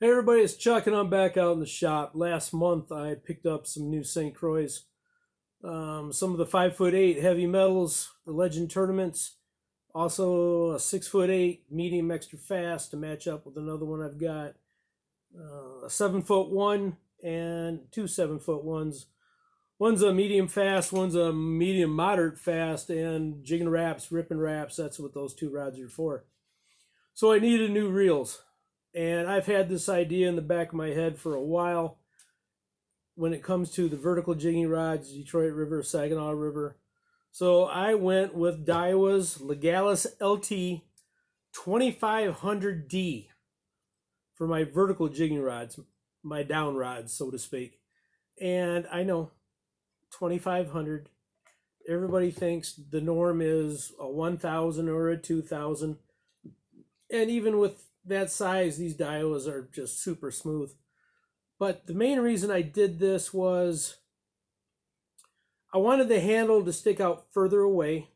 Hey everybody, it's Chuck and I'm back out in the shop. Last month I picked up some new St. Croix, some of the 5'8" heavy metals, the Legend tournaments, also a 6'8" medium extra fast to match up with another one I've got, a 7' 1 and two 7' 1s. One's a medium fast, one's a medium moderate fast, and jigging wraps, ripping wraps. That's what those two rods are for. So I needed new reels. And I've had this idea in the back of my head for a while when it comes to the vertical jigging rods, Detroit River, Saginaw River. So I went with Daiwa's Legalis LT 2500D for my vertical jigging rods, my down rods, so to speak. And I know 2500, everybody thinks the norm is a 1000 or a 2000. And even with that size, these Daiwas are just super smooth. But the main reason I did this was I wanted the handle to stick out further away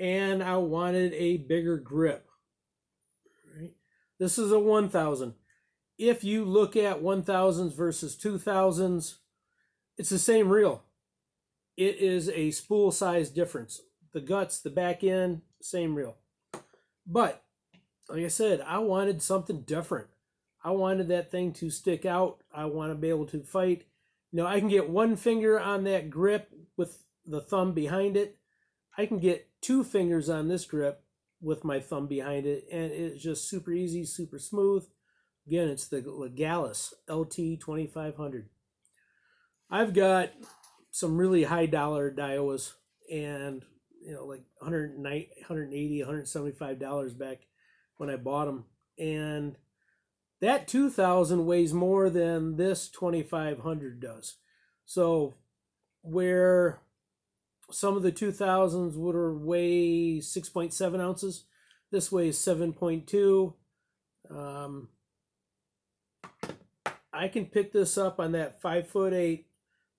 and I wanted a bigger grip. Right? This is a 1000. If you look at 1000s versus 2000s, it's the same reel. It is a spool size difference. The guts, the back end, same reel. But like I said, I wanted something different. I wanted that thing to stick out. I want to be able to fight. I can get one finger on that grip with the thumb behind it. I can get two fingers on this grip with my thumb behind it, and it's just super easy, super smooth. Again, it's the Legalis LT 2500. I've got some really high dollar Daiwas, and like $180, $175 back when I bought them, and that 2000 weighs more than this 2500 does. So where some of the 2000s would weigh 6.7 ounces, this weighs 7.2. I can pick this up on that 5'8"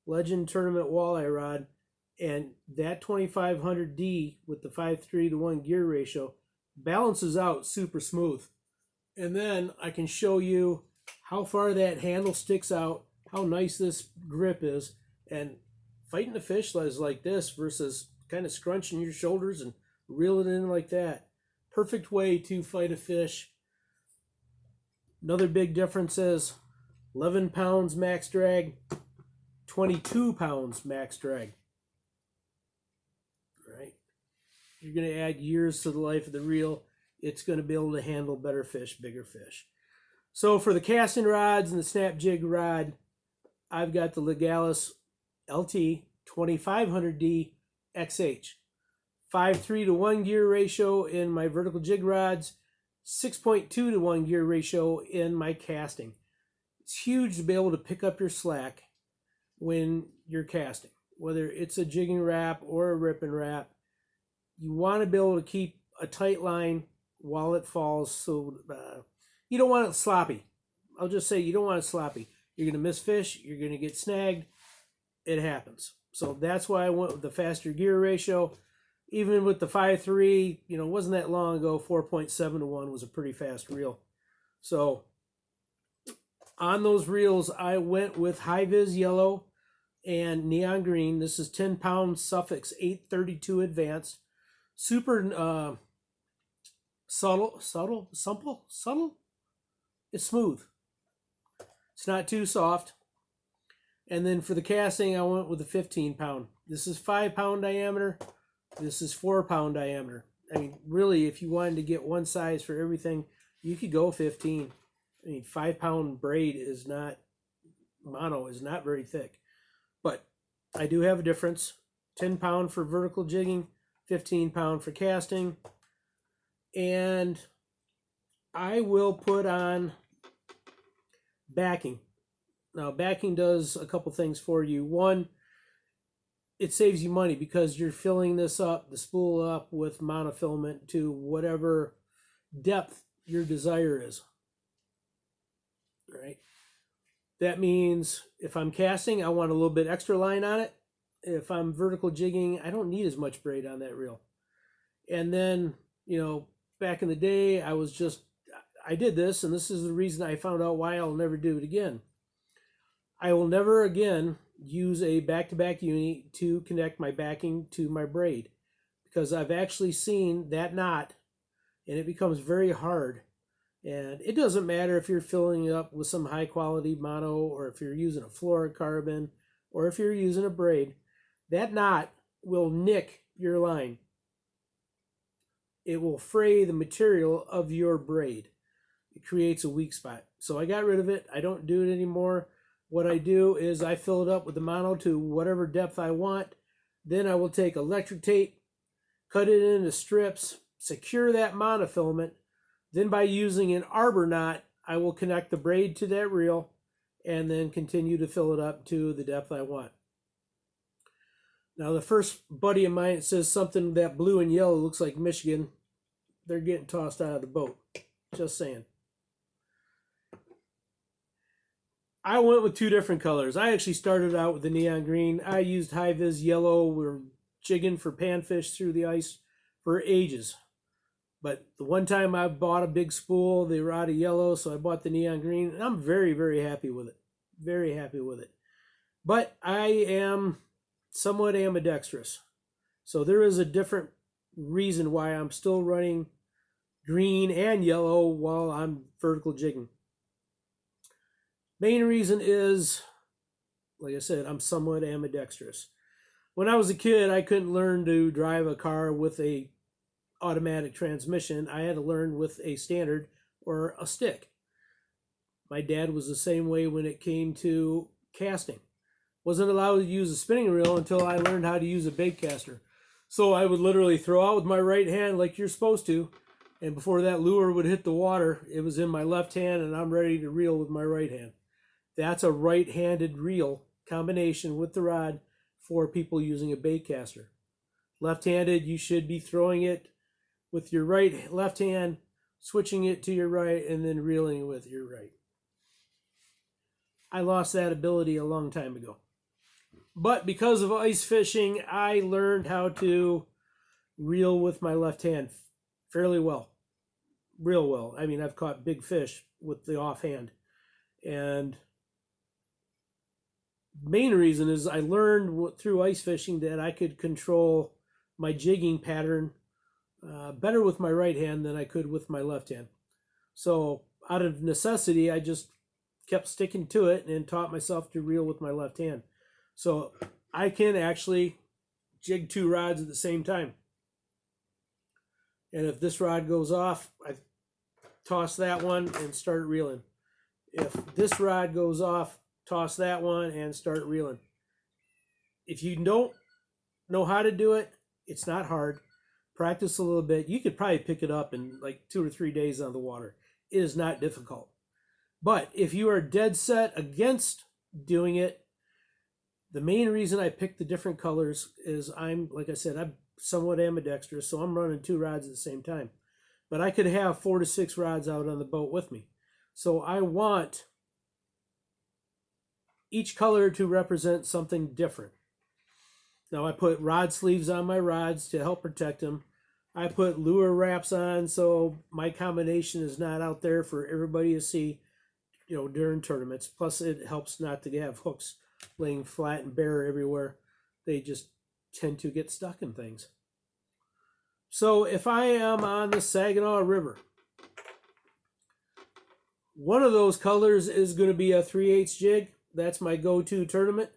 Legend tournament walleye rod, and that 2500D with the 5:3 to 1 gear ratio balances out super smooth. And then I can show you how far that handle sticks out, how nice this grip is, and fighting a fish is like this versus kind of scrunching your shoulders and reeling in like that. Perfect way to fight a fish. Another big difference is 11 pounds max drag, 22 pounds max drag. Right? You're going to add years to the life of the reel. It's going to be able to handle better fish, bigger fish. So for the casting rods and the snap jig rod, I've got the Legalis LT 2500D XH. 5:3 to 1 gear ratio in my vertical jig rods, 6.2 to 1 gear ratio in my casting. It's huge to be able to pick up your slack when you're casting, whether it's a jigging wrap or a ripping wrap. You want to be able to keep a tight line while it falls, so you don't want it sloppy. I'll just say you don't want it sloppy. You're going to miss fish. You're going to get snagged. It happens. So that's why I went with the faster gear ratio. Even with the 5'3", it wasn't that long ago, 4.7 to 1 was a pretty fast reel. So on those reels, I went with high vis yellow and neon green. This is 10 pound Suffix 832 advanced. Super subtle. It's smooth. It's not too soft. And then for the casting, I went with a 15 pound. This is 5 pound diameter. This is 4 pound diameter. I mean, really, if you wanted to get one size for everything, you could go 15. I mean, 5 pound braid is not, mono is not very thick. But I do have a difference. 10 pound for vertical jigging, 15 pound for casting. And I will put on backing. Now, backing does a couple things for you. One, it saves you money because you're filling this up, the spool up with monofilament to whatever depth your desire is. Right? That means if I'm casting, I want a little bit extra line on it. If I'm vertical jigging, I don't need as much braid on that reel. And then, back in the day, I did this, and this is the reason I found out why I'll never do it again. I will never again use a back-to-back uni to connect my backing to my braid, because I've actually seen that knot, and it becomes very hard. And it doesn't matter if you're filling it up with some high quality mono, or if you're using a fluorocarbon, or if you're using a braid, that knot will nick your line. It will fray the material of your braid. It creates a weak spot. So I got rid of it. I don't do it anymore. What I do is I fill it up with the mono to whatever depth I want. Then I will take electric tape, cut it into strips, secure that monofilament. Then by using an arbor knot, I will connect the braid to that reel and then continue to fill it up to the depth I want. Now the first buddy of mine says something that blue and yellow looks like Michigan. They're getting tossed out of the boat. Just saying. I went with two different colors. I actually started out with the neon green. I used high-vis yellow. We were jigging for panfish through the ice for ages. But the one time I bought a big spool, they were out of yellow, so I bought the neon green. And I'm very, very happy with it. Very happy with it. But I am somewhat ambidextrous. So there is a different reason why I'm still running green and yellow while I'm vertical jigging. Main reason is, like I said, I'm somewhat ambidextrous. When I was a kid, I couldn't learn to drive a car with a automatic transmission. I had to learn with a standard or a stick. My dad was the same way when it came to casting. Wasn't allowed to use a spinning reel until I learned how to use a bait caster. So I would literally throw out with my right hand like you're supposed to, and before that lure would hit the water, it was in my left hand and I'm ready to reel with my right hand. That's a right-handed reel combination with the rod for people using a bait caster. Left-handed, you should be throwing it with your left hand, switching it to your right, and then reeling with your right. I lost that ability a long time ago. But because of ice fishing, I learned how to reel with my left hand fairly well. Real well. I mean, I've caught big fish with the offhand. And main reason is I learned through ice fishing that I could control my jigging pattern better with my right hand than I could with my left hand. So out of necessity, I just kept sticking to it and taught myself to reel with my left hand. So I can actually jig two rods at the same time. And if this rod goes off, I toss that one and start reeling. If this rod goes off, toss that one and start reeling. If you don't know how to do it, it's not hard. Practice a little bit. You could probably pick it up in like 2 or 3 days on the water. It is not difficult. But if you are dead set against doing it, the main reason I picked the different colors is like I said, I'm somewhat ambidextrous, so I'm running two rods at the same time. But I could have 4 to 6 rods out on the boat with me. So I want each color to represent something different. Now I put rod sleeves on my rods to help protect them. I put lure wraps on so my combination is not out there for everybody to see, during tournaments. Plus it helps not to have hooks laying flat and bare everywhere. They just tend to get stuck in things. So if I am on the Saginaw River, one of those colors is going to be a 3/8 jig. That's my go-to tournament.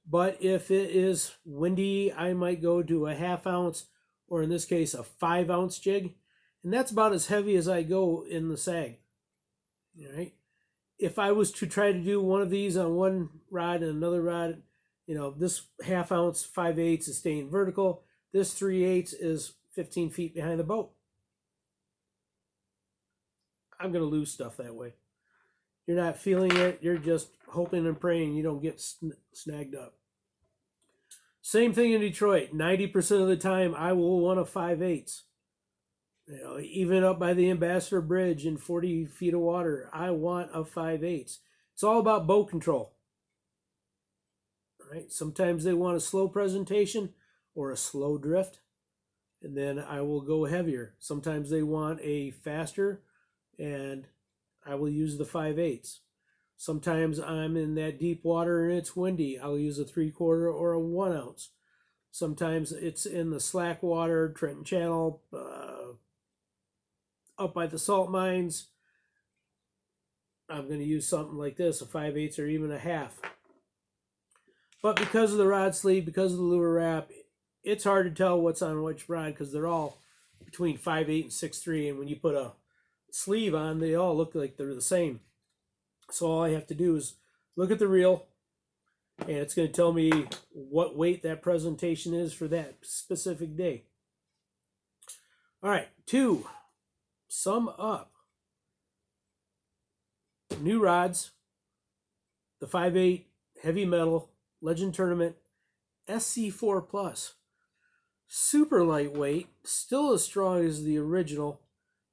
But if it is windy, I might go to a 1/2 ounce, or in this case, a 5 ounce jig. And that's about as heavy as I go in the sag. All right. If I was to try to do one of these on one rod and another rod, this 1/2 ounce 5/8 is staying vertical. This 3/8 is 15 feet behind the boat. I'm going to lose stuff that way. You're not feeling it. You're just hoping and praying you don't get snagged up. Same thing in Detroit. 90% of the time, I will want a 5/8. Even up by the Ambassador Bridge in 40 feet of water, I want a 5/8. It's all about boat control. All right. Sometimes they want a slow presentation or a slow drift, and then I will go heavier. Sometimes they want a faster and I will use the 5/8. Sometimes I'm in that deep water and it's windy. I'll use a 3/4 or a 1 ounce. Sometimes it's in the slack water, Trenton Channel, up by the salt mines. I'm going to use something like this, a 5/8 or even a half. But because of the rod sleeve, because of the lure wrap, it's hard to tell what's on which rod because they're all between 5/8 and 6/3. And when you put a sleeve on, they all look like they're the same. So all I have to do is look at the reel, and it's going to tell me what weight that presentation is for that specific day. All right, to sum up, new rods, the 5/8 heavy metal Legend Tournament SC4 Plus. Super lightweight, still as strong as the original.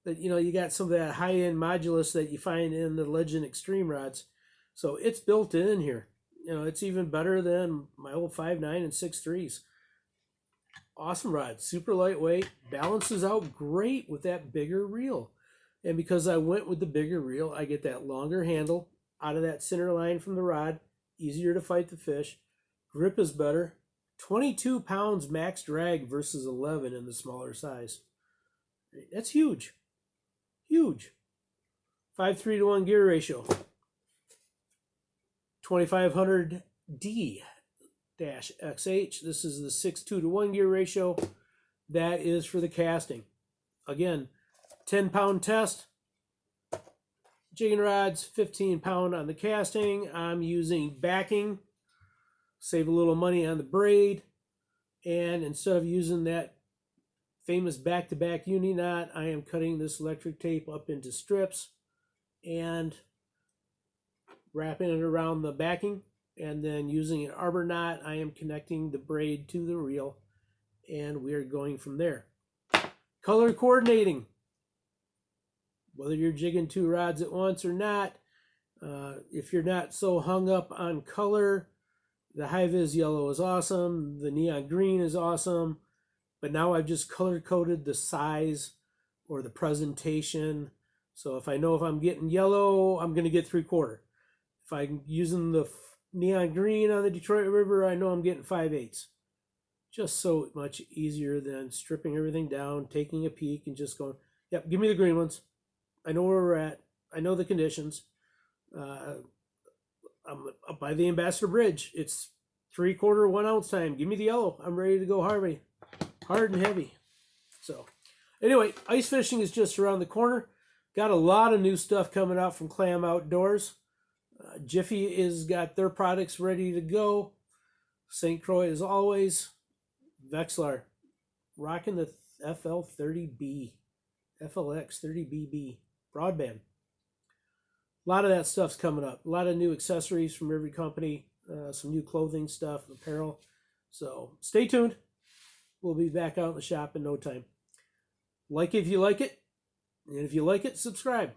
But you got some of that high-end modulus that you find in the Legend Extreme rods. So it's built in here. It's even better than my old 5.9 and 6.3s. Awesome rod, super lightweight, balances out great with that bigger reel. And because I went with the bigger reel, I get that longer handle out of that center line from the rod, easier to fight the fish. Grip is better. 22 pounds max drag versus 11 in the smaller size. That's huge. Huge. 5:3 to 1 gear ratio. 2500D-XH. This is the 6:2 to 1 gear ratio. That is for the casting. Again, 10-pound test. Jigging rods, 15-pound on the casting. I'm using backing. Save a little money on the braid. And instead of using that famous back-to-back uni knot, I am cutting this electric tape up into strips and wrapping it around the backing, and then using an arbor knot, I am connecting the braid to the reel, and we are going from there. Color coordinating. Whether you're jigging 2 rods at once or not, if you're not so hung up on color, the high-vis yellow is awesome, the neon green is awesome, but now I've just color-coded the size or the presentation. So if I know if I'm getting yellow, I'm going to get 3/4. If I'm using the neon green on the Detroit River, I know I'm getting 5/8. Just so much easier than stripping everything down, taking a peek, and just going, yep, give me the green ones. I know where we're at. I know the conditions. I'm up by the Ambassador Bridge. It's 3/4, 1 ounce time. Give me the yellow. I'm ready to go hard and heavy. So anyway, ice fishing is just around the corner. Got a lot of new stuff coming out from Clam Outdoors. Jiffy is got their products ready to go. St. Croix, as always. Vexlar, rocking the FL30B, FLX 30BB broadband. A lot of that stuff's coming up. A lot of new accessories from every company. Some new clothing stuff, apparel. So stay tuned. We'll be back out in the shop in no time. Like if you like it. And if you like it, subscribe.